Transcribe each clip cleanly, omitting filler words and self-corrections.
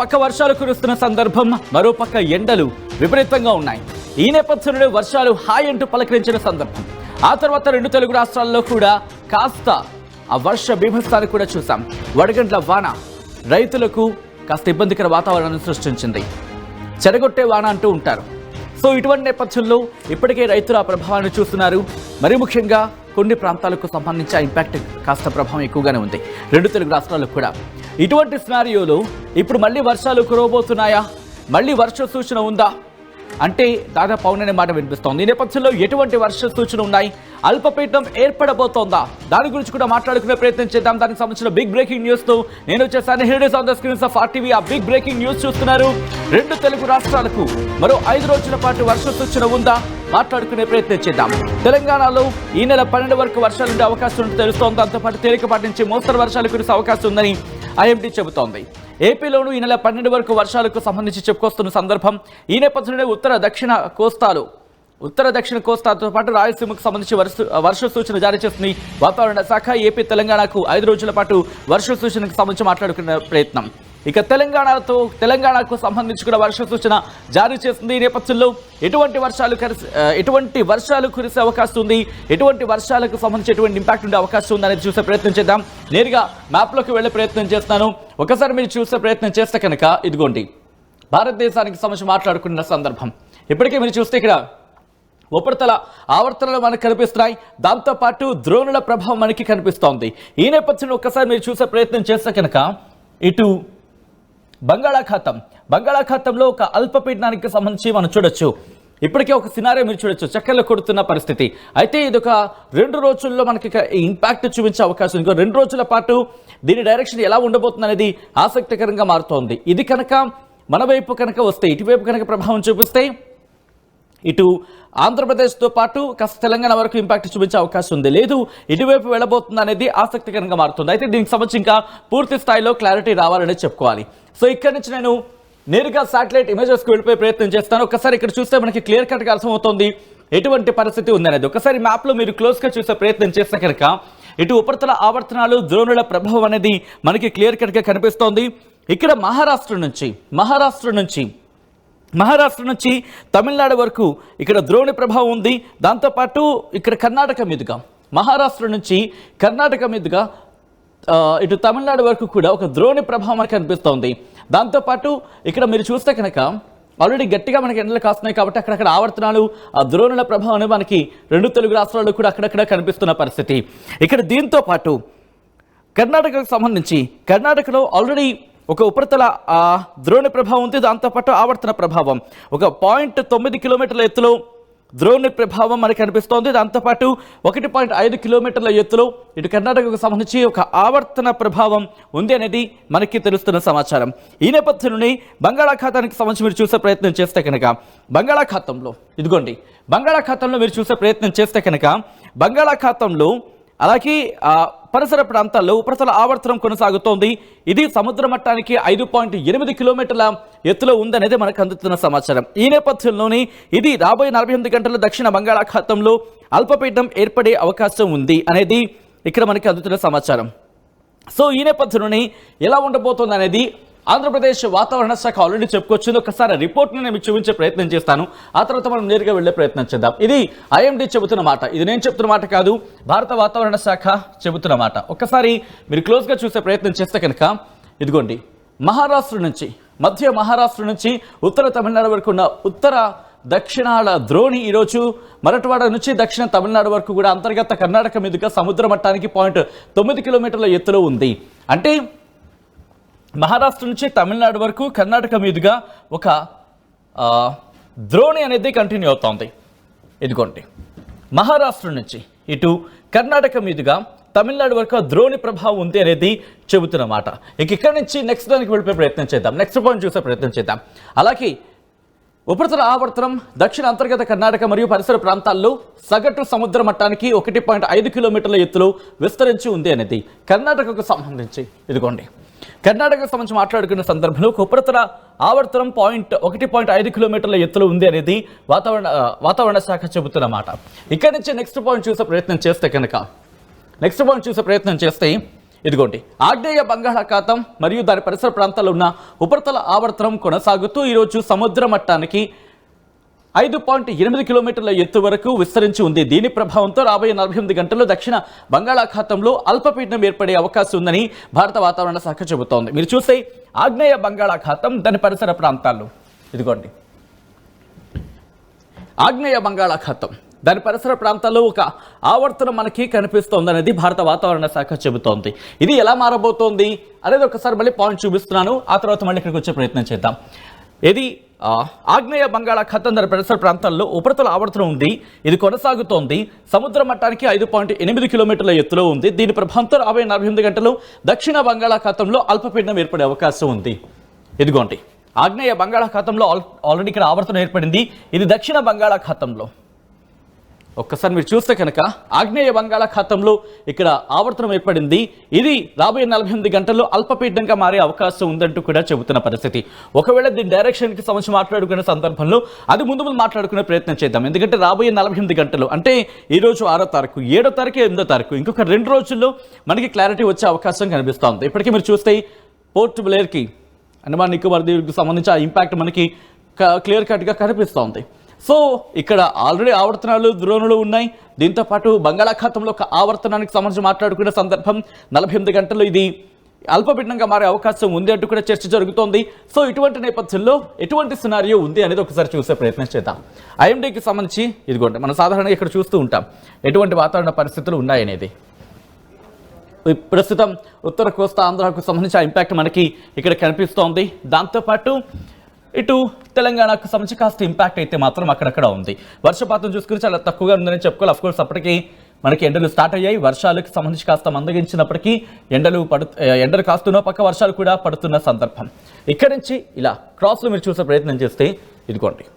పక్క వర్షాలు కురుస్తున్న సందర్భం మరోపక్క ఎండలు విపరీతంగా ఉన్నాయి. ఈ నేపథ్యంలో వర్షాలు హాయ్ అంటూ పలకరించిన సందర్భం. ఆ తర్వాత రెండు తెలుగు రాష్ట్రాల్లో కూడా కాస్త ఆ వర్ష బీభత్సాన్ని కూడా చూసాం. వడగండ్ల వాన రైతులకు కాస్త ఇబ్బందికర వాతావరణాన్ని సృష్టించింది. చెడగొట్టే వాన అంటూ ఉంటారు. సో ఇటువంటి నేపథ్యంలో ఇప్పటికే రైతులు ఆ ప్రభావాన్ని చూస్తున్నారు. మరీ ముఖ్యంగా కొన్ని ప్రాంతాలకు సంబంధించి ఆ ఇంపాక్ట్ కాస్త ప్రభావం ఎక్కువగానే ఉంది రెండు తెలుగు రాష్ట్రాలకు కూడా. ఇటువంటి సినారియోలో ఇప్పుడు మళ్ళీ వర్షాలు కురవబోతున్నాయా, మళ్ళీ వర్ష సూచన ఉందా అంటే దాదాపు అవుననే మాట వినిపిస్తోంది. ఈ నేపథ్యంలో ఎటువంటి వర్ష సూచన ఉన్నాయి, అల్పపీడనం ఏర్పడబోతోందా, దాని గురించి కూడా మాట్లాడుకునే ప్రయత్నం చేద్దాం. దానికి సంబంధించిన బిగ్ బ్రేకింగ్ న్యూస్ తో నేను వచ్చేసాను. Here is on the screens of RTV. ఆ బిగ్ బ్రేకింగ్ న్యూస్ చూస్తున్నారు. రెండు తెలుగు రాష్ట్రాలకు మరో 5 రోజుల పాటు వర్ష సూచన ఉందా, మాట్లాడుకునే ప్రయత్నం చేద్దాం. తెలంగాణలో ఈ నెల 12 వరకు వర్షాలు ఉండే అవకాశం ఉంటే తెలుస్తోంది. దాంతోపాటు తేలికపాటి నుంచి మోస్తరు వర్షాలు కురిసే అవకాశం ఉందని IMD చెబుతోంది. ఏపీలోనూ ఈ నెల 12 వరకు వర్షాలకు సంబంధించి చెప్పుకొస్తున్న సందర్భం. ఈ నేపథ్యంలో ఉత్తర దక్షిణ కోస్తాతో పాటు రాయలసీమకు సంబంధించి వర్ష సూచన జారీ చేస్తుంది వాతావరణ శాఖ. ఏపీ తెలంగాణకు 5 రోజుల పాటు వర్ష సూచనకు సంబంధించి మాట్లాడుకునే ప్రయత్నం. ఇక తెలంగాణకు సంబంధించి కూడా వర్ష సూచన జారీ చేస్తుంది. ఈ నేపథ్యంలో ఎటువంటి వర్షాలు కురిసే అవకాశం ఉంది, ఎటువంటి వర్షాలకు సంబంధించి ఎటువంటి ఇంపాక్ట్ ఉండే అవకాశం ఉంది అనేది చూసే ప్రయత్నం చేద్దాం. నేరుగా మ్యాప్లోకి వెళ్ళే ప్రయత్నం చేస్తాను. ఒకసారి మీరు చూసే ప్రయత్నం చేస్తే కనుక ఇదిగోండి భారతదేశానికి సంబంధించి మాట్లాడుకున్న సందర్భం. ఇప్పటికే మీరు చూస్తే ఇక్కడ ఉపరితల ఆవర్తనలు మనకు కనిపిస్తున్నాయి. దాంతోపాటు ద్రోణుల ప్రభావం మనకి కనిపిస్తోంది. ఈ నేపథ్యంలో ఒక్కసారి మీరు చూసే ప్రయత్నం చేస్తే కనుక ఇటు బంగాళాఖాతంలో ఒక అల్పపీడనానికి సంబంధించి మనం చూడొచ్చు. ఇప్పటికే ఒక సినారియో మీరు చూడొచ్చు, చక్కర్లు కొడుతున్న పరిస్థితి. అయితే ఇది ఒక 2 రోజుల్లో మనకి ఇంపాక్ట్ చూపించే అవకాశం. ఇంకో 2 రోజుల పాటు దీని డైరెక్షన్ ఎలా ఉండబోతుంది అనేది ఆసక్తికరంగా మారుతోంది. ఇది కనుక మన వైపు కనుక వస్తే, ఇటువైపు కనుక ప్రభావం చూపిస్తే ఇటు ఆంధ్రప్రదేశ్తో పాటు కాస్త తెలంగాణ వరకు ఇంపాక్ట్ చూపించే అవకాశం ఉంది. లేదు ఇటువైపు వెళ్ళబోతుంది అనేది ఆసక్తికరంగా మారుతుంది. అయితే దీనికి సంబంధించి ఇంకా పూర్తి స్థాయిలో క్లారిటీ రావాలనే చెప్పుకోవాలి. సో ఇక్కడి నుంచి నేను నేరుగా శాటిలైట్ ఇమేజెస్కి వెళ్ళిపోయే ప్రయత్నం చేస్తాను. ఒకసారి ఇక్కడ చూస్తే మనకి క్లియర్ కట్గా అర్థమవుతుంది ఎటువంటి పరిస్థితి ఉందనేది. ఒకసారి మ్యాప్లో మీరు క్లోజ్గా చూసే ప్రయత్నం చేస్తే కనుక ఇటు ఉపరితల ఆవర్తనాలు, ద్రోణుల ప్రభావం అనేది మనకి క్లియర్ కట్గా కనిపిస్తోంది. ఇక్కడ మహారాష్ట్ర నుంచి తమిళనాడు వరకు ఇక్కడ ద్రోణి ప్రభావం ఉంది. దాంతోపాటు ఇక్కడ కర్ణాటక మీదుగా మహారాష్ట్ర నుంచి కర్ణాటక మీదుగా ఇటు తమిళనాడు వరకు కూడా ఒక ద్రోణి ప్రభావం మనకు కనిపిస్తోంది. దాంతోపాటు ఇక్కడ మీరు చూస్తే కనుక ఆల్రెడీ గట్టిగా మనకి ఎండలు కాస్తున్నాయి కాబట్టి అక్కడక్కడ ఆవర్తనాలు, ఆ ద్రోణుల ప్రభావం అనేది మనకి రెండు తెలుగు రాష్ట్రాల్లో కూడా అక్కడక్కడ కనిపిస్తున్న పరిస్థితి. ఇక్కడ దీంతో పాటు కర్ణాటకకు సంబంధించి కర్ణాటకలో ఆల్రెడీ ఒక ఉపరితల ద్రోణి ప్రభావం ఉంది. దాంతోపాటు ఆవర్తన ప్రభావం ఒక 0.9 కిలోమీటర్ల ఎత్తులో ద్రోణి ప్రభావం మనకు కనిపిస్తోంది. దాంతోపాటు 1.5 కిలోమీటర్ల ఎత్తులో ఇటు కర్ణాటకకు సంబంధించి ఒక ఆవర్తన ప్రభావం ఉంది అనేది మనకి తెలుస్తున్న సమాచారం. ఈ నేపథ్యంలోనే బంగాళాఖాతానికి సంబంధించి మీరు చూసే ప్రయత్నం చేస్తే కనుక బంగాళాఖాతంలో మీరు చూసే ప్రయత్నం చేస్తే కనుక బంగాళాఖాతంలో అలాగే పరిసర ప్రాంతాల్లో ఉపరితల ఆవర్తనం కొనసాగుతోంది. ఇది సముద్ర మట్టానికి 5.8 కిలోమీటర్ల ఎత్తులో ఉందనేది మనకు అందుతున్న సమాచారం. ఈ నేపథ్యంలోనే ఇది రాబోయే 48 గంటల దక్షిణ బంగాళాఖాతంలో అల్పపీడనం ఏర్పడే అవకాశం ఉంది అనేది ఇక్కడ మనకి అందుతున్న సమాచారం. సో ఈ నేపథ్యంలోనే ఎలా ఉండబోతుంది అనేది ఆంధ్రప్రదేశ్ వాతావరణ శాఖ ఆల్రెడీ చెప్పుకొచ్చింది. ఒకసారి రిపోర్ట్ని నేను మీకు చూపించే ప్రయత్నం చేస్తాను. ఆ తర్వాత మనం నేరుగా వెళ్ళే ప్రయత్నం చేద్దాం. ఇది IMD చెబుతున్న మాట, ఇది నేను చెప్తున్న మాట కాదు, భారత వాతావరణ శాఖ చెబుతున్న మాట. ఒక్కసారి మీరు క్లోజ్గా చూసే ప్రయత్నం చేస్తే కనుక ఇదిగోండి మధ్య మహారాష్ట్ర నుంచి ఉత్తర తమిళనాడు వరకు ఉన్న ఉత్తర దక్షిణాల ద్రోణి ఈరోజు మరట్వాడ నుంచి దక్షిణ తమిళనాడు వరకు కూడా అంతర్గత కర్ణాటక మీదుగా సముద్ర మట్టానికి 0.9 కిలోమీటర్ల ఎత్తులో ఉంది. అంటే మహారాష్ట్ర నుంచి తమిళనాడు వరకు కర్ణాటక మీదుగా ఒక ద్రోణి అనేది కంటిన్యూ అవుతోంది. ఇదిగోండి మహారాష్ట్ర నుంచి ఇటు కర్ణాటక మీదుగా తమిళనాడు వరకు ద్రోణి ప్రభావం ఉంది అనేది చెబుతున్నమాట. ఇక్కడి నుంచి నెక్స్ట్ దానికి వెళ్ళిపోయే ప్రయత్నం చేద్దాం, నెక్స్ట్ పాయింట్ చూసే ప్రయత్నం చేద్దాం. అలాగే ఉపరితల ఆవర్తనం దక్షిణ అంతర్గత కర్ణాటక మరియు పరిసర ప్రాంతాల్లో సగటు సముద్ర మట్టానికి 1.5 కిలోమీటర్ల ఎత్తులో విస్తరించి ఉంది అనేది కర్ణాటకకు సంబంధించి. ఇదిగోండి కర్ణాటకకు సంబంధించి మాట్లాడుకున్న సందర్భంలో ఉపరితల ఆవర్తనం 1.5 కిలోమీటర్ల ఎత్తులో ఉంది అనేది వాతావరణ శాఖ చెబుతున్నమాట. ఇక్కడి నుంచి నెక్స్ట్ పాయింట్ చూసే ప్రయత్నం చేస్తే ఇదిగోండి ఆగ్నేయ బంగాళాఖాతం మరియు దాని పరిసర ప్రాంతాల్లో ఉన్న ఉపరితల ఆవర్తనం కొనసాగుతూ ఈరోజు సముద్ర మట్టానికి 5.8 కిలోమీటర్ల ఎత్తు వరకు విస్తరించి ఉంది. దీని ప్రభావంతో రాబోయే 48 గంటల్లో దక్షిణ బంగాళాఖాతంలో అల్పపీడనం ఏర్పడే అవకాశం ఉందని భారత వాతావరణ శాఖ చెబుతోంది. మీరు చూస్తే ఆగ్నేయ బంగాళాఖాతం దాని పరిసర ప్రాంతాల్లో ఇదిగోండి ఆగ్నేయ బంగాళాఖాతం దాని పరిసర ప్రాంతాల్లో ఒక ఆవర్తనం మనకి కనిపిస్తోంది అనేది భారత వాతావరణ శాఖ చెబుతోంది. ఇది ఎలా మారబోతోంది అనేది ఒకసారి మళ్ళీ పాయింట్ చూపిస్తున్నాను, ఆ తర్వాత మళ్ళీ ఇక్కడికి వచ్చే ప్రయత్నం చేద్దాం. ఇది ఆగ్నేయ బంగాళాఖాతం దాని పరిసర ప్రాంతాల్లో ఉపరితల ఆవర్తనం ఉంది. ఇది కొనసాగుతోంది. సముద్ర మట్టానికి 5.8 కిలోమీటర్ల ఎత్తులో ఉంది. దీని ప్రభావంతో రాబోయే 48 గంటలు దక్షిణ బంగాళాఖాతంలో అల్పపీడనం ఏర్పడే అవకాశం ఉంది. ఇదిగోండి ఆగ్నేయ బంగాళాఖాతంలో ఆల్రెడీ ఇక్కడ ఆవర్తనం ఏర్పడింది. ఇది దక్షిణ బంగాళాఖాతంలో ఒక్కసారి మీరు చూస్తే కనుక ఆగ్నేయ బంగాళాఖాతంలో ఇక్కడ ఆవర్తనం ఏర్పడింది. ఇది రాబోయే 48 గంటల్లో అల్పపీడనంగా మారే అవకాశం ఉందంటూ కూడా చెబుతున్న పరిస్థితి. ఒకవేళ దీని డైరెక్షన్కి సంబంధించి మాట్లాడుకునే సందర్భంలో అది ముందు మాట్లాడుకునే ప్రయత్నం చేద్దాం. ఎందుకంటే రాబోయే 48 గంటలు అంటే ఈరోజు 6వ తారీఖు, 7వ తారీఖు, 8వ తారీఖు ఇంకొక 2 రోజుల్లో మనకి క్లారిటీ వచ్చే అవకాశం కనిపిస్తోంది. ఇప్పటికీ మీరు చూస్తే పోర్ట్ బ్లేర్కి అండమాన్ నికోబార్ దీవులకు సంబంధించి ఆ ఇంపాక్ట్ మనకి క్లియర్ కట్గా కనిపిస్తోంది. సో ఇక్కడ ఆల్రెడీ ఆవర్తనాలు ద్రోణులు ఉన్నాయి. దీంతోపాటు బంగాళాఖాతంలో ఒక ఆవర్తనానికి సంబంధించి మాట్లాడుకునే సందర్భం 48 గంటల్లో ఇది అల్పపీడనంగా మారే అవకాశం ఉంది అంటూ కూడా చర్చ జరుగుతోంది. సో ఇటువంటి నేపథ్యంలో ఎటువంటి సినారియో ఉంది అనేది ఒకసారి చూసే ప్రయత్నం చేద్దాం. ఐఎండీకి సంబంధించి ఇదిగోండి మనం సాధారణంగా ఇక్కడ చూస్తూ ఉంటాం ఎటువంటి వాతావరణ పరిస్థితులు ఉన్నాయనేది. ప్రస్తుతం ఉత్తర కోస్తా ఆంధ్రాకు సంబంధించి ఆ ఇంపాక్ట్ మనకి ఇక్కడ కనిపిస్తోంది. దాంతోపాటు ఇటు తెలంగాణకు సంబంధించి కాస్త ఇంపాక్ట్ అయితే మాత్రం అక్కడక్కడ ఉంది. వర్షపాతం చూసుకుని చాలా తక్కువగా ఉందని చెప్పుకోవాలి. అఫ్కోర్స్ అప్పటికి మనకి ఎండలు స్టార్ట్ అయ్యాయి. వర్షాలకు సంబంధించి కాస్త మందగించినప్పటికీ ఎండలు కాస్తున్న పక్క వర్షాలు కూడా పడుతున్న సందర్భం. ఇక్కడి నుంచి ఇలా క్రాస్లో మీరు చూసే ప్రయత్నం చేస్తే ఇదిగోండి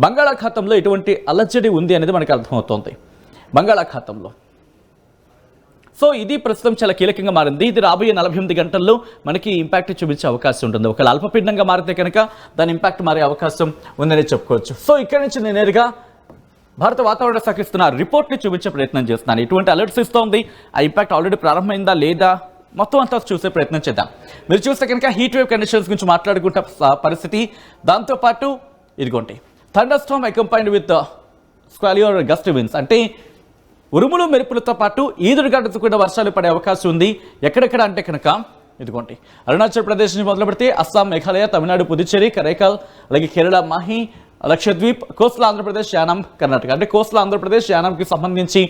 బంగాళాఖాతంలో ఎటువంటి అలజడి ఉంది అనేది మనకు అర్థమవుతోంది. బంగాళాఖాతంలో సో ఇది ప్రస్తుతం చాలా కీలకంగా మారింది. ఇది రాబోయే 48 గంటల్లో మనకి ఇంపాక్ట్ చూపించే అవకాశం ఉంటుంది. ఒకవేళ అల్పపీడనంగా మారితే కనుక దాని ఇంపాక్ట్ మారే అవకాశం ఉందని చెప్పుకోవచ్చు. సో ఇక్కడ నుంచి నేను నేరుగా భారత వాతావరణ శాఖ ఇస్తున్న రిపోర్ట్ని చూపించే ప్రయత్నం చేస్తున్నాను. ఇటువంటి అలర్ట్స్ ఇస్తోంది. ఆ ఇంపాక్ట్ ఆల్రెడీ ప్రారంభమైందా లేదా మొత్తం అంతా చూసే ప్రయత్నం చేద్దాం. మీరు చూస్తే కనుక హీట్ వేవ్ కండిషన్స్ గురించి మాట్లాడుకుంటున్న పరిస్థితి. దాంతోపాటు ఇదిగోండి thunderstorm accompanied with squally gust winds అంటే ఉరుములు మెరుపులతో పాటు ఈదురుగాలులతో కూడా వర్షాలు పడే అవకాశం ఉంది. ఎక్కడెక్కడ అంటే కనుక ఇదిగోండి అరుణాచల్ ప్రదేశ్ నుంచి మొదలు పెడితే అస్సాం, మేఘాలయ, తమిళనాడు, పుదుచ్చేరి, కరైకాల్, అలాగే కేరళ, మాహి, లక్షద్వీప్, కోస్టల్ ఆంధ్రప్రదేశ్, యానాం, కర్ణాటక అంటే కోస్టల్ ఆంధ్రప్రదేశ్, యానాంకి సంబంధించి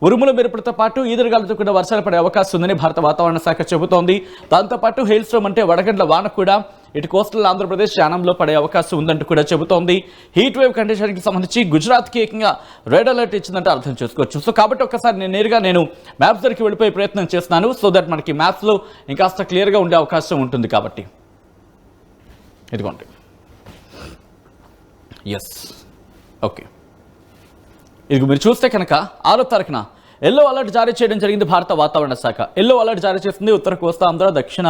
ఉరుముల మెరుపులతో పాటు ఈదురుగాలులతో కూడా వర్షాలు పడే అవకాశం ఉందని భారత వాతావరణ శాఖ చెబుతోంది. దాంతోపాటు హెయిల్ స్టోమ్ అంటే వడగండ్ల వాన కూడా ఇటు కోస్టల్ ఆంధ్రప్రదేశ్, యానంలో పడే అవకాశం ఉందంటూ కూడా చెబుతోంది. హీట్ వేవ్ కండిషన్కి సంబంధించి గుజరాత్కి ఏకంగా రెడ్ అలర్ట్ ఇచ్చిందంటే అర్థం చేసుకోవచ్చు. సో కాబట్టి ఒకసారి నేరుగా మ్యాప్స్ దగ్గరికి వెళ్ళిపోయే ప్రయత్నం చేస్తున్నాను. సో దట్ మనకి మ్యాప్స్లో ఇంకాస్త క్లియర్గా ఉండే అవకాశం ఉంటుంది. కాబట్టి ఇదిగోండి ఎస్ ఓకే ఇది మీరు చూస్తే కనుక 6వ తారీఖున ఎల్లో అలర్ట్ జారీ చేయడం జరిగింది భారత వాతావరణ శాఖ. ఎల్లో అలర్ట్ జారీ చేసింది ఉత్తర కోస్తా ఆంధ్ర, దక్షిణ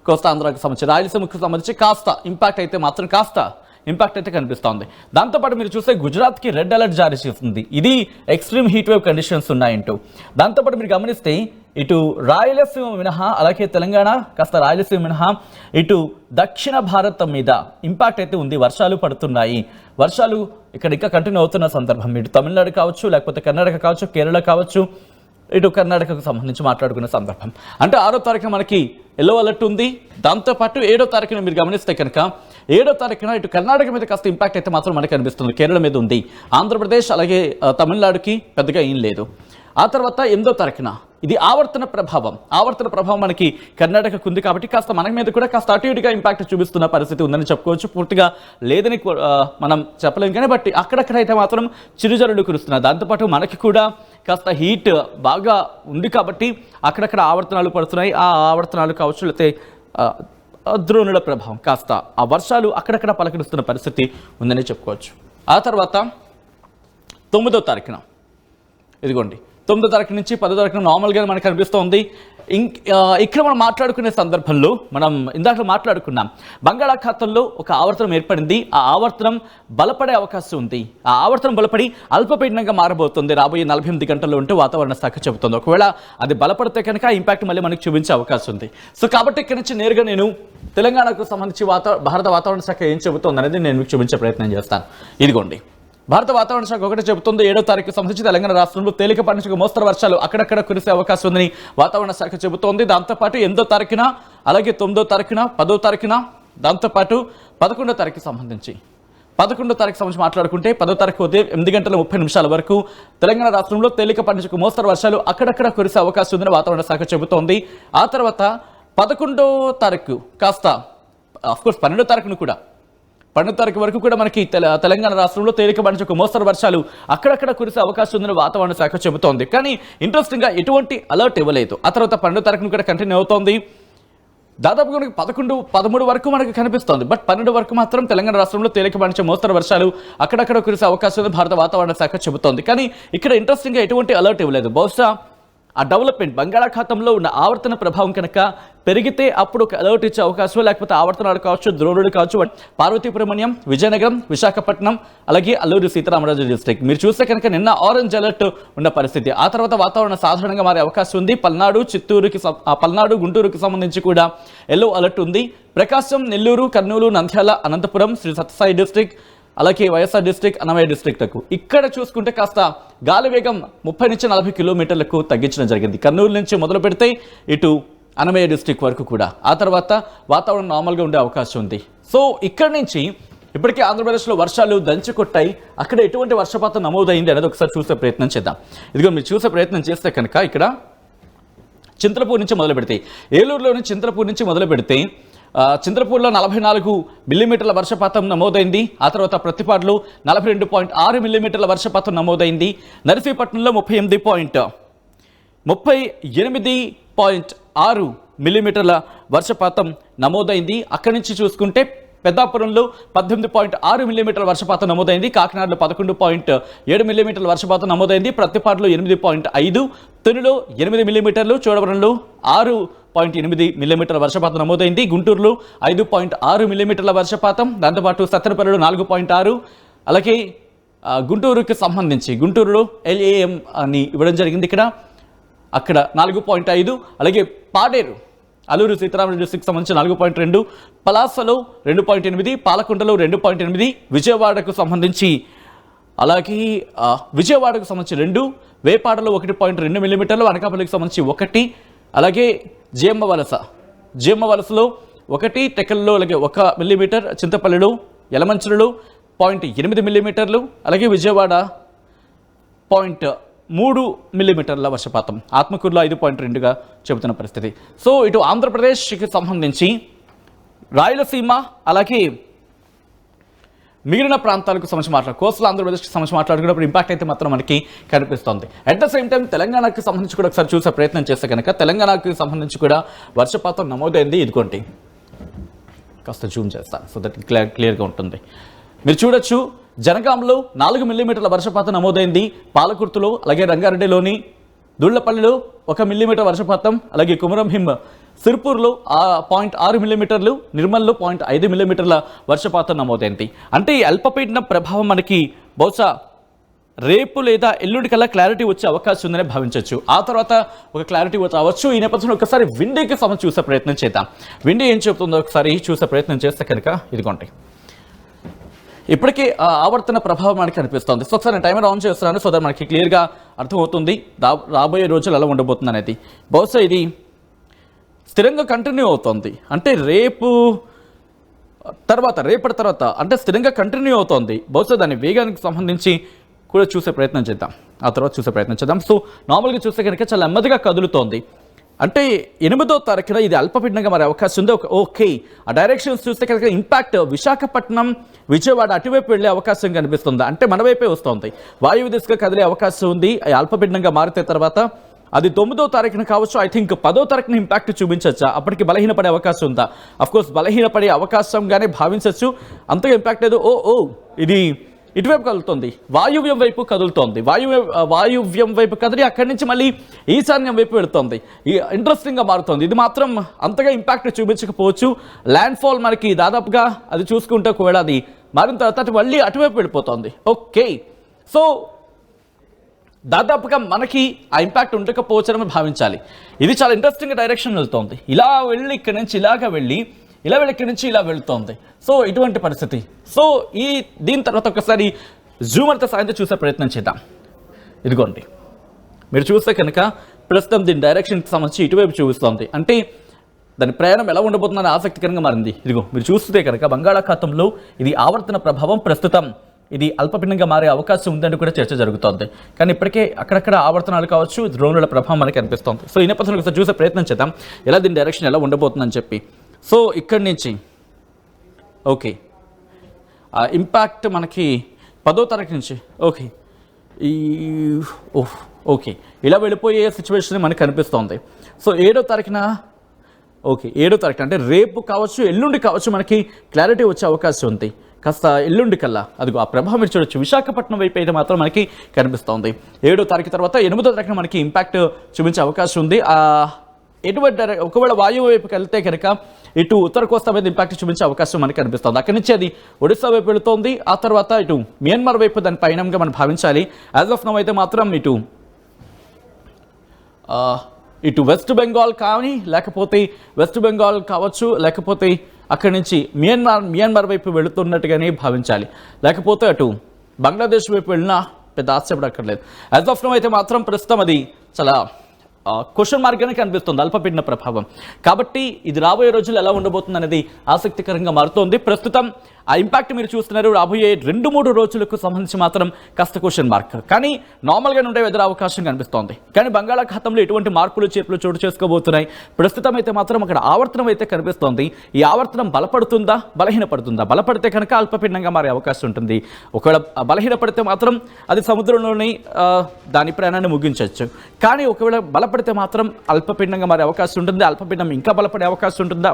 కోస్తా ఆంధ్రాకి సంబంధించి, రాయలసీమకు సంబంధించి కాస్త ఇంపాక్ట్ అయితే మాత్రం కాస్త ఇంపాక్ట్ అయితే కనిపిస్తోంది. దాంతోపాటు మీరు చూస్తే గుజరాత్కి రెడ్ అలర్ట్ జారీ చేస్తుంది. ఇది ఎక్స్ట్రీమ్ హీట్ వేవ్ కండిషన్స్ ఉన్నాయంటూ. దాంతోపాటు మీరు గమనిస్తే ఇటు రాయలసీమ మినహా అలాగే తెలంగాణ కాస్త రాయలసీమ మినహా ఇటు దక్షిణ భారతం మీద ఇంపాక్ట్ అయితే ఉంది. వర్షాలు పడుతున్నాయి. వర్షాలు ఇక్కడ ఇంకా కంటిన్యూ అవుతున్న సందర్భం ఇటు తమిళనాడు కావచ్చు, లేకపోతే కర్ణాటక కావచ్చు, కేరళ కావచ్చు, ఇటు కర్ణాటకకు సంబంధించి మాట్లాడుకున్న సందర్భం. అంటే 6వ తారీఖున మనకి ఎల్లో అలర్ట్ ఉంది. దాంతోపాటు 7వ తారీఖున మీరు గమనిస్తే కనుక 7వ తారీఖున ఇటు కర్ణాటక మీద కాస్త ఇంపాక్ట్ అయితే మాత్రం మనకు కనిపిస్తుంది. కేరళ మీద ఉంది. ఆంధ్రప్రదేశ్ అలాగే తమిళనాడుకి పెద్దగా ఏం లేదు. ఆ తర్వాత 8వ తారీఖున ఇది ఆవర్తన ప్రభావం మనకి కర్ణాటకకు ఉంది. కాబట్టి కాస్త మన మీద కూడా కాస్త అటు ఇటుగా ఇంపాక్ట్ చూపిస్తున్న పరిస్థితి ఉందని చెప్పుకోవచ్చు. పూర్తిగా లేదని మనం చెప్పలేం కానీ బట్టి అక్కడక్కడైతే మాత్రం చిరుజల్లులు కురుస్తున్నాయి. దాంతోపాటు మనకి కూడా కాస్త హీట్ బాగా ఉంది కాబట్టి అక్కడక్కడ ఆవర్తనాలు పడుతున్నాయి. ఆ ఆవర్తనాలు కావచ్చు లేకపోతే ద్రోణుల ప్రభావం కాస్త ఆ వర్షాలు అక్కడక్కడ పలకరిస్తున్న పరిస్థితి ఉందని చెప్పుకోవచ్చు. ఆ తర్వాత 9వ తారీఖున ఇదిగోండి 9వ తారీఖు నుంచి 10వ తారీఖున నార్మల్గా మనకు కనిపిస్తోంది. ఇక్కడ మనం మాట్లాడుకునే సందర్భంలో మనం ఇందాక మాట్లాడుకున్నాం, బంగాళాఖాతంలో ఒక ఆవర్తనం ఏర్పడింది. ఆ ఆవర్తనం బలపడే అవకాశం ఉంది. ఆ ఆవర్తనం బలపడి అల్పపీడనంగా మారబోతుంది రాబోయే 48 గంటల్లో ఉంటే వాతావరణ శాఖ చెబుతుంది. ఒకవేళ అది బలపడితే కనుక ఇంపాక్ట్ మళ్ళీ మనకు చూపించే అవకాశం ఉంది. సో కాబట్టి ఇక్కడ నుంచి నేరుగా నేను తెలంగాణకు సంబంధించి భారత వాతావరణ శాఖ ఏం చెబుతుంది అనేది నేను మీకు చూపించే ప్రయత్నం చేస్తాను. ఇదిగోండి, భారత వాతావరణ శాఖ ఒకటి చెబుతుంది, 7వ తారీఖు సంబంధించి తెలంగాణ రాష్ట్రంలో తేలికపాటి నుంచి మోస్తరు వర్షాలు అక్కడక్కడ కురిసే అవకాశం ఉందని వాతావరణ శాఖ చెబుతోంది. దాంతోపాటు 8వ తారీఖున, అలాగే 9వ తారీఖున, 10వ తారీఖున, దాంతోపాటు 11వ తారీఖు సంబంధించి మాట్లాడుకుంటే 10వ తారీఖు ఉదయం 8:30 వరకు తెలంగాణ రాష్ట్రంలో తేలికపాటి నుంచి మోస్తరు వర్షాలు అక్కడక్కడ కురిసే అవకాశం ఉందని వాతావరణ శాఖ చెబుతోంది. ఆ తర్వాత 11వ తారీఖు కాస్త అఫ్కోర్స్ 12వ తారీఖును కూడా 12వ తారీఖు వరకు కూడా మనకి తెలంగాణ రాష్ట్రంలో తేలికపాటి నుంచి మోస్తరు వర్షాలు అక్కడక్కడ కురిసే అవకాశం ఉందని వాతావరణ శాఖ చెబుతోంది. కానీ ఇంట్రెస్టింగ్గా ఎటువంటి అలర్ట్ ఇవ్వలేదు. ఆ తర్వాత 12వ తారీఖును కూడా కంటిన్యూ అవుతోంది. దాదాపుగా మనకి 11, 13 వరకు మనకి కనిపిస్తోంది. బట్ 12 వరకు మాత్రం తెలంగాణ రాష్ట్రంలో తేలికపాటి నుంచి మోస్తరు వర్షాలు అక్కడక్కడ కురిసే అవకాశం ఉందని భారత వాతావరణ శాఖ చెబుతోంది. కానీ ఇక్కడ ఇంట్రెస్టింగ్గా ఎటువంటి అలర్ట్ ఇవ్వలేదు. బహుశా ఆ డెవలప్మెంట్ బంగాళాఖాతంలో ఉన్న ఆవర్తన ప్రభావం కనుక పెరిగితే అప్పుడు ఒక అలర్ట్ ఇచ్చే అవకాశం, లేకపోతే ఆవర్తనాలు కావచ్చు, ద్రోణులు కావచ్చు, పార్వతీపురమణ్యం, విజయనగరం, విశాఖపట్నం, అలాగే అల్లూరి సీతారామరాజు డిస్ట్రిక్ట్ మీరు చూస్తే కనుక నిన్న ఆరెంజ్ అలర్ట్ ఉన్న పరిస్థితి. ఆ తర్వాత వాతావరణం సాధారణంగా మారే అవకాశం ఉంది. పల్నాడు, గుంటూరుకి సంబంధించి కూడా ఎల్లో అలర్ట్ ఉంది. ప్రకాశం, నెల్లూరు, కర్నూలు, నంద్యాల, అనంతపురం, శ్రీ సత్యసాయి డిస్ట్రిక్ట్, అలాగే వైఎస్ఆర్ డిస్ట్రిక్ట్, అన్నమయ్య డిస్ట్రిక్ట్లకు ఇక్కడ చూసుకుంటే కాస్త గాలి వేగం 30 నుంచి 40 కిలోమీటర్లకు తగ్గించడం జరిగింది. కర్నూలు నుంచి మొదలు పెడితే ఇటు అన్నమయ్య డిస్ట్రిక్ట్ వరకు కూడా. ఆ తర్వాత వాతావరణం నార్మల్గా ఉండే అవకాశం ఉంది. సో ఇక్కడ నుంచి ఇప్పటికే ఆంధ్రప్రదేశ్లో వర్షాలు దంచి కొట్టాయి. అక్కడ ఎటువంటి వర్షపాతం నమోదైంది అనేది ఒకసారి చూసే ప్రయత్నం చేద్దాం. ఇదిగో మీరు చూసే ప్రయత్నం చేస్తే కనుక ఇక్కడ చింతలపూర్ నుంచి మొదలు పెడితే, ఏలూరులోని చింతలపూర్ నుంచి మొదలు పెడితే చింతలపూర్లో 44 మిల్లీమీటర్ల వర్షపాతం నమోదైంది. ఆ తర్వాత ప్రతిపాడులో 42.6 మిల్లీమీటర్ల వర్షపాతం నమోదైంది. నర్సీపట్నంలో 38.6 మిల్లీమీటర్ల వర్షపాతం నమోదైంది. అక్కడి నుంచి చూసుకుంటే పెద్దాపురంలో 18.6 మిల్లీమీటర్ల వర్షపాతం నమోదైంది. కాకినాడలో 11.7 మిల్లీమీటర్ల వర్షపాతం నమోదైంది. ప్రతిపాడులో 8.5, తునిలో 8 మిల్లీమీటర్లు, చోడవరంలో 6.8 మిల్లీమీటర్ల వర్షపాతం నమోదైంది. గుంటూరులో 5.6 మిల్లీమీటర్ల వర్షపాతం, దాంతోపాటు సత్తెనపల్లిలో 4.6, అలాగే గుంటూరుకి సంబంధించి గుంటూరులో LAM అని ఇవ్వడం జరిగింది. అక్కడ 4.5, అలాగే పాడేరు అల్లూరు సీతారామరాజు డిస్ట్రిక్ట్ సంబంధించి 4.2, పలాసలో 2.8, పాలకొండలో 2.8, విజయవాడకు సంబంధించి 2, వేపాడలో 1.2 మిల్లీమీటర్లు, అనకాపల్లికి సంబంధించి 1, అలాగే జియమ్మవలసలో 1, టెక్కల్లో అలాగే 1 మిల్లీమీటర్, చింతపల్లిలో, యలమంచిలో 0.8 మిల్లీమీటర్లు, అలాగే విజయవాడ 0.3 మిల్లీమీటర్ల వర్షపాతం, ఆత్మకూరులో 5.2గా చెబుతున్న పరిస్థితి. సో ఇటు ఆంధ్రప్రదేశ్కి సంబంధించి రాయలసీమ అలాగే మిగిలిన ప్రాంతాలకు సంబంధించి కోస్టల్ ఆంధ్రప్రదేశ్కి సంబంధించి మాట్లాడుకున్నప్పుడు ఇంపాక్ట్ అయితే మాత్రం మనకి కనిపిస్తుంది. అట్ ద సేమ్ టైం తెలంగాణకి సంబంధించి కూడా ఒకసారి చూసే ప్రయత్నం చేస్తే కనుక తెలంగాణకి సంబంధించి కూడా వర్షపాతం నమోదైంది. ఇదిగోండి కాస్త జూమ్ చేస్తాను సో దట్ క్లియర్గా ఉంటుంది. మీరు చూడొచ్చు, జనగాంలో 4 మిల్లీమీటర్ల వర్షపాతం నమోదైంది. పాలకుర్తిలో, అలాగే రంగారెడ్డిలోని దుళ్లపల్లిలో 1 మిల్లీమీటర్ వర్షపాతం, అలాగే కుమరంభీం సిర్పూర్లో 0.6 మిల్లీమీటర్లు, నిర్మల్లో 0.5 మిల్లీమీటర్ల వర్షపాతం నమోదైంది. అంటే ఈ అల్పపీడన ప్రభావం మనకి బహుశా రేపు లేదా ఎల్లుండి కల్లా క్లారిటీ వచ్చే అవకాశం ఉందని భావించవచ్చు. ఆ తర్వాత ఒక క్లారిటీ రావచ్చు. ఈ నేపథ్యంలో ఒకసారి విండీకి సంబంధించి చూసే ప్రయత్నం చేద్దాం. విండీ ఏం చెబుతుందో ఒకసారి చూసే ప్రయత్నం చేస్తే కనుక ఇదిగోండి, ఇప్పటికీ ఆవర్తన ప్రభావం మనకి కనిపిస్తుంది. సో ఒకసారి నేను టైమర్ ఆన్ చేస్తున్నాను సో దట్ మనకి క్లియర్గా అర్థమవుతుంది రాబోయే రోజులు ఎలా ఉండబోతుంది అనేది. బహుశా ఇది స్థిరంగా కంటిన్యూ అవుతుంది. అంటే రేపటి తర్వాత అంటే స్థిరంగా కంటిన్యూ అవుతుంది. బహుశా దాని వేగానికి సంబంధించి కూడా చూసే ప్రయత్నం చేద్దాం. ఆ తర్వాత చూసే ప్రయత్నం చేద్దాం. సో నార్మల్గా చూస్తే కనుక చాలా నెమ్మదిగా కదులుతోంది. అంటే 8వ తారీఖున ఇది అల్పపీడనంగా మారే అవకాశం ఉంది. ఓకే, ఆ డైరెక్షన్స్ చూస్తే కనుక ఇంపాక్ట్ విశాఖపట్నం, విజయవాడ అటువైపు వెళ్ళే అవకాశం కనిపిస్తుంది. అంటే మన వైపే వస్తుంది, వాయువ్య దిశగా కదిలే అవకాశం ఉంది. అల్పపీడనంగా మారితే తర్వాత అది 9వ తారీఖున కావచ్చు, ఐ థింక్ 10వ తారీఖున ఇంపాక్ట్ చూపించచ్చా, అప్పటికి బలహీనపడే అవకాశం ఉందా? అఫ్కోర్స్ బలహీనపడే అవకాశంగానే భావించవచ్చు, అంతగా ఇంపాక్ట్ లేదు. ఇది ఇటువైపు కదులుతోంది, వాయువ్యం వైపు కదులుతోంది. వాయువ్యం వైపు కదిలి అక్కడి నుంచి మళ్ళీ ఈశాన్యం వైపు వెళుతోంది. ఇంట్రెస్టింగ్గా మారుతోంది. ఇది మాత్రం అంతగా ఇంపాక్ట్ చూపించకపోవచ్చు. ల్యాండ్ ఫాల్ మనకి దాదాపుగా అది చూసుకుంటే ఒకవేళ అది మారిన తర్వాత మళ్ళీ అటువైపు వెళ్ళిపోతుంది. ఓకే, సో దాదాపుగా మనకి ఆ ఇంపాక్ట్ ఉండకపోవచ్చని భావించాలి. ఇది చాలా ఇంట్రెస్టింగ్ డైరెక్షన్ వెళ్తోంది. ఇలా వెళ్ళి ఇక్కడి నుంచి ఇలాగా వెళ్ళి ఇలా వెళ్ళి ఇక్కడి నుంచి ఇలా వెళుతోంది. సో ఇటువంటి పరిస్థితి. సో దీని తర్వాత ఒకసారి జూమర్తో సాయంతో చూసే ప్రయత్నం చేద్దాం. ఇదిగోండి, మీరు చూస్తే కనుక ప్రస్తుతం దీని డైరెక్షన్కి సంబంధించి ఇటువైపు చూపిస్తోంది. అంటే దాని ప్రయాణం ఎలా ఉండబోతుందని ఆసక్తికరంగా మారింది. ఇదిగో మీరు చూస్తే కనుక బంగాళాఖాతంలో ఇది ఆవర్తన ప్రభావం, ప్రస్తుతం ఇది అల్పపీడనంగా మారే అవకాశం ఉందని కూడా చర్చ జరుగుతోంది. కానీ ఇప్పటికే అక్కడక్కడ ఆవర్తనాలు కావచ్చు, ద్రోణుల ప్రభావం మనకి అనిపిస్తోంది. సో ఈ నేపథ్యంలో ఒకసారి చూసే ప్రయత్నం చేద్దాం ఎలా దీని డైరెక్షన్ ఎలా ఉండబోతుందని చెప్పి. సో ఇక్కడి నుంచి ఓకే ఇంపాక్ట్ మనకి 10వ తారీఖు నుంచి ఓకే ఓకే ఇలా వెళ్ళిపోయే సిచ్యువేషన్ మనకు కనిపిస్తోంది. సో 7వ తారీఖున ఓకే 7వ తారీఖున అంటే రేపు కావచ్చు, ఎల్లుండి కావచ్చు మనకి క్లారిటీ వచ్చే అవకాశం ఉంది. కాస్త ఎల్లుండి కల్లా అదిగో ఆ ప్రభావం మీరు చూడొచ్చు. విశాఖపట్నం వైపు అయితే మాత్రం మనకి కనిపిస్తోంది. 7వ తారీఖు తర్వాత 8వ తారీఖున మనకి ఇంపాక్ట్ చూపించే అవకాశం ఉంది. ఎటువంటి ఒకవేళ వాయువు వైపుకి వెళ్తే కనుక ఇటు ఉత్తర కోస్తా మీద ఇంపాక్ట్ చూపించే అవకాశం మనకి కనిపిస్తుంది. అక్కడి నుంచి అది ఒడిశా వైపు వెళుతోంది. ఆ తర్వాత ఇటు మియన్మార్ వైపు దాని పయనంగా మనం భావించాలి. యాజ్ ఆఫ్ నౌ అయితే మాత్రం ఇటు వెస్ట్ బెంగాల్ కానీ లేకపోతే వెస్ట్ బెంగాల్ కావచ్చు, లేకపోతే అక్కడి నుంచి మియన్మార్ వైపు వెళుతున్నట్టుగానే భావించాలి. లేకపోతే అటు బంగ్లాదేశ్ వైపు వెళ్ళినా పెద్ద ఆశ్చర్యపడక్కర్లేదు. యాజ్ ఆఫ్ నౌ అయితే మాత్రం ప్రస్తుతం అది చాలా క్వశ్చన్ మార్క్గానే కనిపిస్తుంది అల్పపీడన ప్రభావం. కాబట్టి ఇది రాబోయే రోజులు ఎలా ఉండబోతుంది అనేది ఆసక్తికరంగా మారుతోంది. ప్రస్తుతం ఆ ఇంపాక్ట్ మీరు చూస్తున్నారు. రాబోయే 2-3 రోజులకు సంబంధించి మాత్రం కాస్త క్వశ్చన్ మార్క్, కానీ నార్మల్గా ఉండే వెదర్ అవకాశం కనిపిస్తోంది. కానీ బంగాళాఖాతంలో ఎటువంటి మార్పులు చేర్పులు చోటు చేసుకోబోతున్నాయి. ప్రస్తుతం అయితే మాత్రం అక్కడ ఆవర్తనం అయితే కనిపిస్తోంది. ఈ ఆవర్తనం బలపడుతుందా బలహీనపడుతుందా? బలపడితే కనుక అల్పపీడనంగా మారే అవకాశం ఉంటుంది. ఒకవేళ బలహీనపడితే మాత్రం అది సముద్రంలోని దాని ప్రయాణాన్ని ముగించవచ్చు. కానీ ఒకవేళ బలపడితే మాత్రం అల్పపీడనంగా మారే అవకాశం ఉంటుంది. అల్పపీడనం ఇంకా బలపడే అవకాశం ఉంటుందా?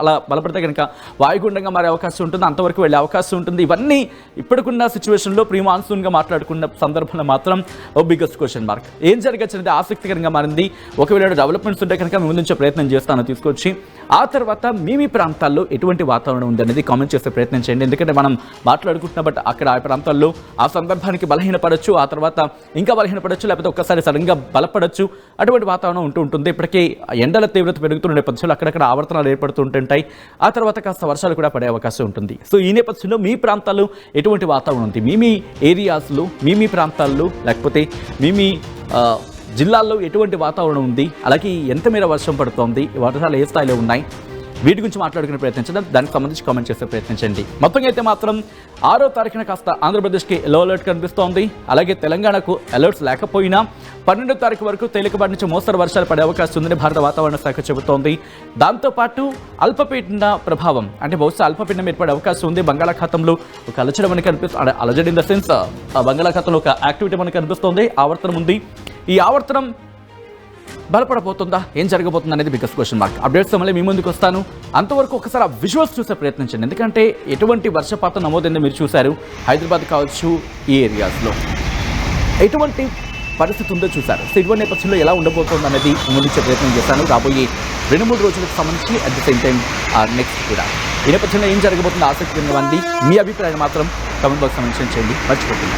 అలా బలపడితే కనుక వాయుగుండంగా మారే అవకాశం ఉంటుంది. అంతవరకు వెళ్ళే అవకాశం ఉంటుంది. ఇవన్నీ ఇప్పటికున్న సిచ్యువేషన్లో ప్రీ మాన్సూన్గా మాట్లాడుకున్న సందర్భంలో మాత్రం ఓ బిగ్గెస్ట్ క్వశ్చన్ మార్క్. ఏం జరగచ్చు అనేది ఆసక్తికరంగా మారింది. ఒకవేళ డెవలప్మెంట్స్ ఉంటే కనుక మీ ముందుంచే ప్రయత్నం చేస్తాను తీసుకొచ్చి. ఆ తర్వాత మీ ప్రాంతాల్లో ఎటువంటి వాతావరణం ఉంది అనేది కామెంట్ చేసే ప్రయత్నం చేయండి. ఎందుకంటే మనం మాట్లాడుకుంటున్నా బట్ అక్కడ ఆ ప్రాంతాల్లో ఆ సందర్భానికి బలహీనపడచ్చు, ఆ తర్వాత ఇంకా బలహీనపడచ్చు, లేకపోతే ఒక్కసారి సడన్గా బలపడచ్చు. అటువంటి వాతావరణం ఉంటుంది. ఇప్పటికే ఎండల తీవ్రత పెరుగుతున్న నేపథ్యంలో అక్కడక్కడ ఆవర్తనాలు ఏర్పడుతుంటాయి. ఆ తర్వాత కాస్త వర్షాలు కూడా పడే అవకాశం ఉంటుంది. సో ఈ నేపథ్యంలో మీ ప్రాంతాల్లో ఎటువంటి వాతావరణం ఉంది, మీ ఏరియాస్లో మీ ప్రాంతాల్లో లేకపోతే మీ జిల్లాల్లో ఎటువంటి వాతావరణం ఉంది, అలాగే ఎంత మేర వర్షం పడుతోంది, వర్షాలు ఏ స్థాయిలో ఉన్నాయి, వీటి గురించి మాట్లాడుకునే ప్రయత్నించడం, దానికి సంబంధించి కామెంట్ చేసే ప్రయత్నించండి. మొత్తంగా అయితే మాత్రం 6వ తారీఖున కాస్త ఆంధ్రప్రదేశ్కి ఎల్లో అలర్ట్ కనిపిస్తోంది. అలాగే తెలంగాణకు అలర్ట్స్ లేకపోయినా 12వ తారీఖు వరకు తేలికపాటి నుంచి మోస్తరు వర్షాలు పడే అవకాశం ఉందని భారత వాతావరణ శాఖ చెబుతోంది. దాంతోపాటు అల్పపీడన ప్రభావం అంటే బహుశా అల్పపీడనం ఏర్పడే అవకాశం ఉంది. బంగాళాఖాతంలో ఒక అలజడి మనకి కనిపిస్తుంది. అలజడి ఇన్ ద సెన్స్ బంగాళాఖాతంలో ఒక యాక్టివిటీ మనకు కనిపిస్తుంది. ఆవర్తనం ఉంది. ఈ ఆవర్తనం బలపడబోతుందా, ఏం జరగబోతుంది అనేది బిగ్గెస్ట్ క్వశ్చన్ మార్క్. అప్డేట్స్ మళ్ళీ మీ ముందుకు వస్తాను. అంతవరకు ఒకసారి ఆ విజువల్స్ చూసే ప్రయత్నించండి. ఎందుకంటే ఎటువంటి వర్షపాతం నమోదైందో మీరు చూశారు. హైదరాబాద్ కావచ్చు, ఈ ఏరియాస్లో ఎటువంటి పరిస్థితి ఉందో చూశారు. సో ఇటువంటి నేపథ్యంలో ఎలా ఉండబోతుంది అనేది ముందుంచే ప్రయత్నం చేశాను. రాబోయే 2-3 రోజులకు సంబంధించి at the same time next కూడా ఈ నేపథ్యంలో ఏం జరగబోతుందో ఆసక్తిగా ఉంది. మీ అభిప్రాయం మాత్రం కామెంట్ బాక్స్ మెన్షన్ చేయండి, మర్చిపోతుంది.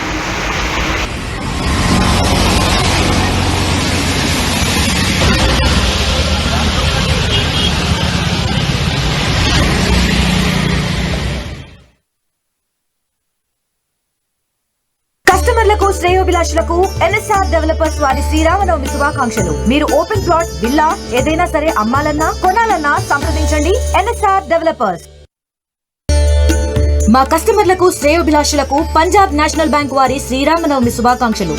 కస్టమర్లకు శ్రేయోభిలాషులకు ఎన్ఎస్ఆర్ డెవలపర్స్ వారి శ్రీరామనవమి శుభాకాంక్షలు. మీరు ఓపెన్ ప్లాట్, విల్లా ఏదైనా సరే అమ్మాలన్నా కొనాలన్నా సంప్రదించండి ఎన్ఎస్ఆర్ డెవలపర్స్. మా కస్టమర్లకు శ్రేయోభిలాషులకు పంజాబ్ నేషనల్ బ్యాంక్ వారి శ్రీరామనవమి శుభాకాంక్షలు.